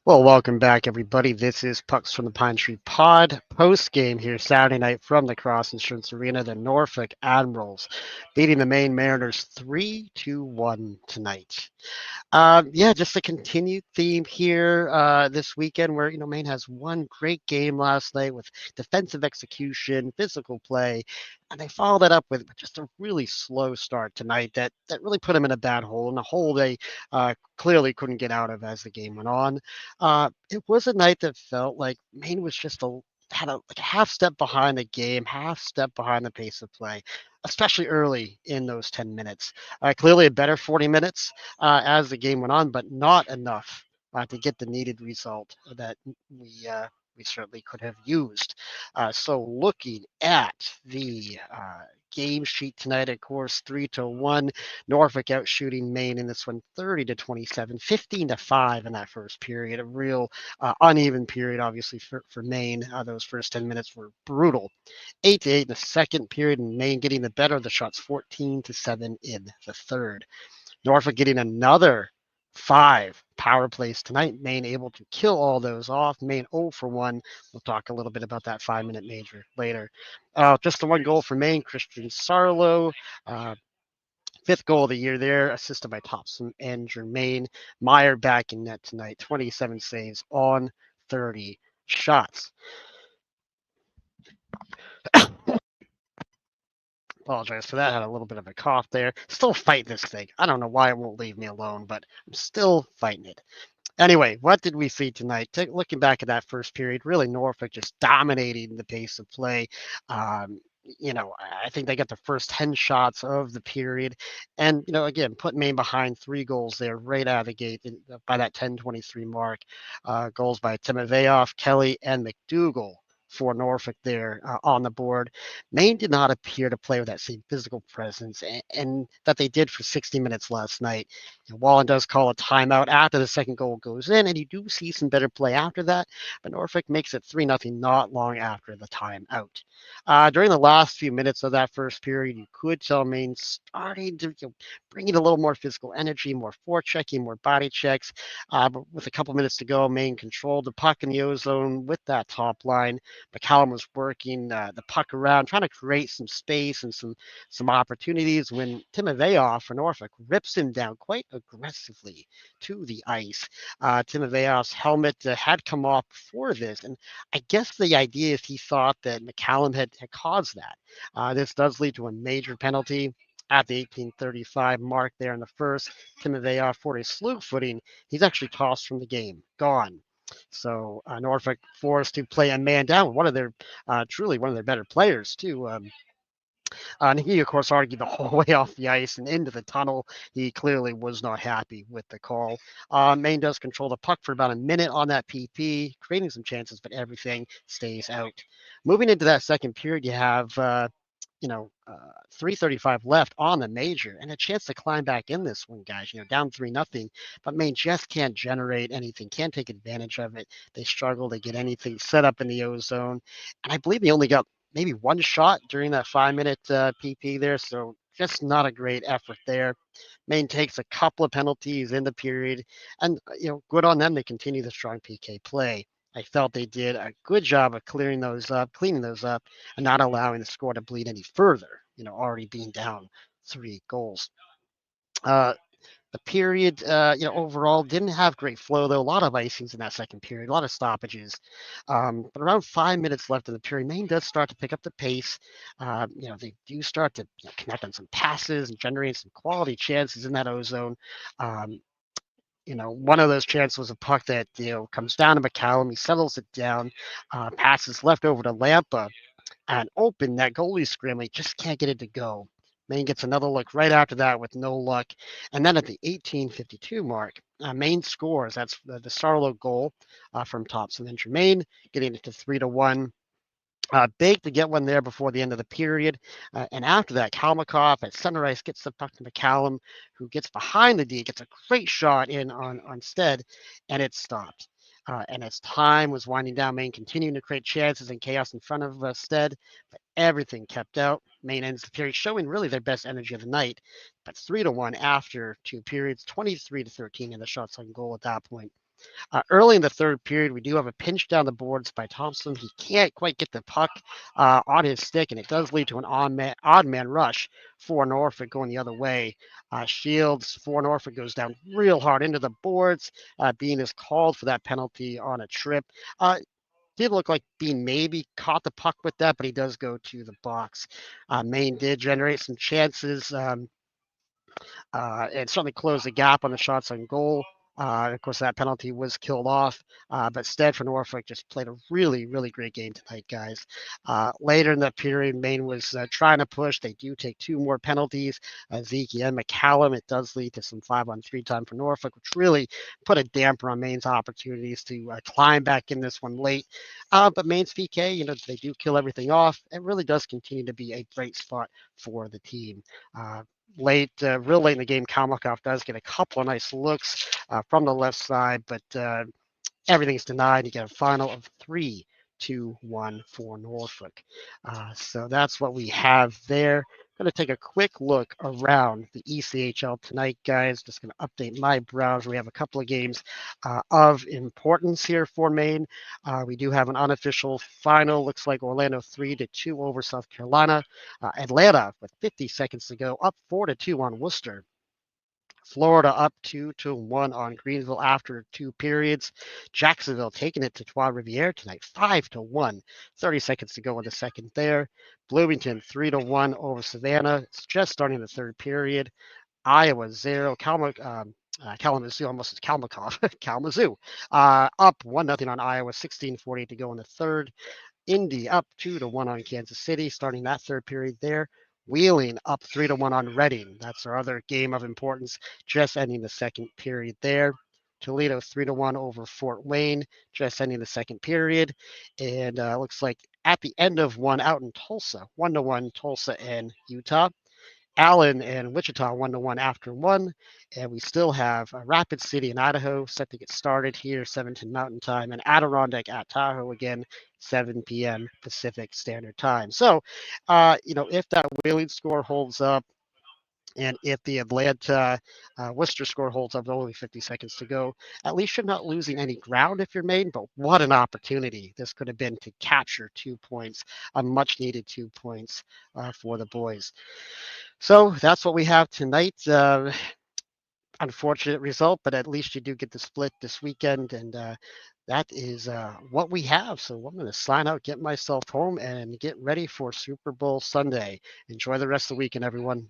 Well, welcome back, everybody. This is Pucks from the Pine Tree Pod post game here Saturday night from the Cross Insurance Arena. The Norfolk Admirals beating the Maine Mariners 3-1 tonight. Yeah, just a continued theme here this weekend where, Maine has one great game last night with defensive execution, physical play, and they followed that up with just a really slow start tonight that really put them in a bad hole, and a hole they clearly couldn't get out of as the game went on. It was a night that felt like Maine was just had a half step behind the game, half step behind the pace of play, especially early in those 10 minutes. Clearly a better 40 minutes as the game went on, but not enough to get the needed result that we certainly could have used. So looking at the game sheet tonight, of course, 3-1. Norfolk out shooting Maine in this one 30-27, 15-5 in that first period. A real uneven period, obviously, for Maine. Those first 10 minutes were brutal. 8-8 in the second period, and Maine getting the better of the shots 14-7 in the third. Norfolk getting another 5 power plays tonight. Maine able to kill all those off. Maine 0 for 1. We'll talk a little bit about that 5-minute major later. Just the one goal for Maine, Christian Sarlo. Uh, Fifth goal of the year there, assisted by Thompson and Germain. Meyer back in net tonight, 27 saves on 30 shots. Apologize for that. I had a little bit of a cough there. Still fighting this thing. I don't know why it won't leave me alone, but I'm still fighting it. Anyway, what did we see tonight? Looking back at that first period, really Norfolk just dominating the pace of play. I think they got the first 10 shots of the period. And, again, put Maine behind 3 goals there right out of the gate by that 10:23 mark. Goals by Timofeyev, Kelly, and McDougall for Norfolk there on the board. Maine did not appear to play with that same physical presence and that they did for 60 minutes last night. Wallen does call a timeout after the second goal goes in, and you do see some better play after that. But Norfolk makes it 3-0 not long after the timeout. During the last few minutes of that first period, you could tell Maine starting to bring in a little more physical energy, more forechecking, more body checks. But with a couple minutes to go, Maine controlled the puck in the ozone with that top line. McCallum was working the puck around, trying to create some space and some opportunities when Timofeyev for Norfolk rips him down quite aggressively to the ice. Timofeyev's helmet had come off before this, and I guess the idea is he thought that McCallum had caused that. This does lead to a major penalty at the 18:35 mark there in the first. Timofeyev for a slew footing. He's actually tossed from the game, gone. So Norfolk forced to play a man down, truly one of their better players too. And he, of course, argued the whole way off the ice and into the tunnel. He clearly was not happy with the call. Maine does control the puck for about a minute on that PP, creating some chances, but everything stays out. Moving into that second period, you have 3:35 left on the major and a chance to climb back in this one, guys. Down 3-0, but Maine just can't generate anything, can't take advantage of it. They struggle to get anything set up in the ozone, and I believe they only got maybe one shot during that 5-minute PP there, so just not a great effort there. Maine takes a couple of penalties in the period, and good on them. They continue the strong PK play. I felt they did a good job of cleaning those up, and not allowing the score to bleed any further. Already being down 3 goals. Uh, the period, overall didn't have great flow, though. A lot of icings in that second period, a lot of stoppages. But around 5 minutes left in the period, Maine does start to pick up the pace. They do start to connect on some passes and generate some quality chances in that ozone. Um, one of those chances was a puck that, comes down to McCallum. He settles it down, passes left over to Lampa, and open that goalie scrambling, just can't get it to go. Maine gets another look right after that with no luck. And then at the 18:52 mark, Maine scores. That's the Sarlo goal from Thompson and Germain, getting it to 3-1. Big to get one there before the end of the period. And after that, Kalmakoff at center ice gets the puck to McCallum, who gets behind the D, gets a great shot in on Stead, and it's stopped. And as time was winding down, Maine continuing to create chances and chaos in front of Stead, but everything kept out. Maine ends the period showing really their best energy of the night, but 3-1 after 2 periods, 23-13 in the shots on goal at that point. Early in the third period, we do have a pinch down the boards by Thompson. He can't quite get the puck on his stick, and it does lead to an odd man rush for Norfolk going the other way. Shields for Norfolk goes down real hard into the boards. Bean is called for that penalty on a trip. Did look like Bean maybe caught the puck with that, but he does go to the box. Maine did generate some chances. And certainly closed the gap on the shots on goal. Of course, that penalty was killed off, but Stead for Norfolk just played a really, really great game tonight, guys. Later in the period, Maine was trying to push. They do take two more penalties, Zeke and McCallum. It does lead to some 5-on-3 time for Norfolk, which really put a damper on Maine's opportunities to climb back in this one late. But Maine's PK, they do kill everything off. It really does continue to be a bright spot for the team. Real late in the game, Kalmakov does get a couple of nice looks from the left side, but everything's denied. You get a final of 3-2-1 for Norfolk. So that's what we have there. Going to take a quick look around the ECHL tonight, guys. Just going to update my browser. We have a couple of games of importance here for Maine. We do have an unofficial final. Looks like Orlando 3-2 over South Carolina. Atlanta with 50 seconds to go, up 4-2 on Worcester. Florida up 2-1 on Greenville after two periods. Jacksonville taking it to Trois Rivières tonight, 5-1. 30 seconds to go in the second there. Bloomington 3-1 over Savannah. It's just starting the third period. Iowa 0. Kalamazoo, almost as Kalmakov. Kalamazoo up 1-0 on Iowa, 16:48 to go in the third. Indy up 2-1 on Kansas City, starting that third period there. Wheeling up 3-1 on Reading. That's our other game of importance, just ending the second period there. Toledo 3-1 over Fort Wayne, just ending the second period. And looks like at the end of one out in Tulsa, 1-1 Tulsa and Utah. Allen and Wichita 1-1 after one. And we still have Rapid City in Idaho set to get started here, 7:10 Mountain Time, and Adirondack at Tahoe again, 7 p.m. Pacific Standard Time. So, if that Wheeling score holds up, and if the Atlanta Worcester score holds up, only 50 seconds to go, at least you're not losing any ground if you're Maine. But what an opportunity this could have been to capture 2 points, a much needed 2 points for the boys. So that's what we have tonight. Unfortunate result, but at least you do get the split this weekend, and that is what we have. So I'm going to sign out, get myself home, and get ready for Super Bowl Sunday. Enjoy the rest of the weekend, everyone.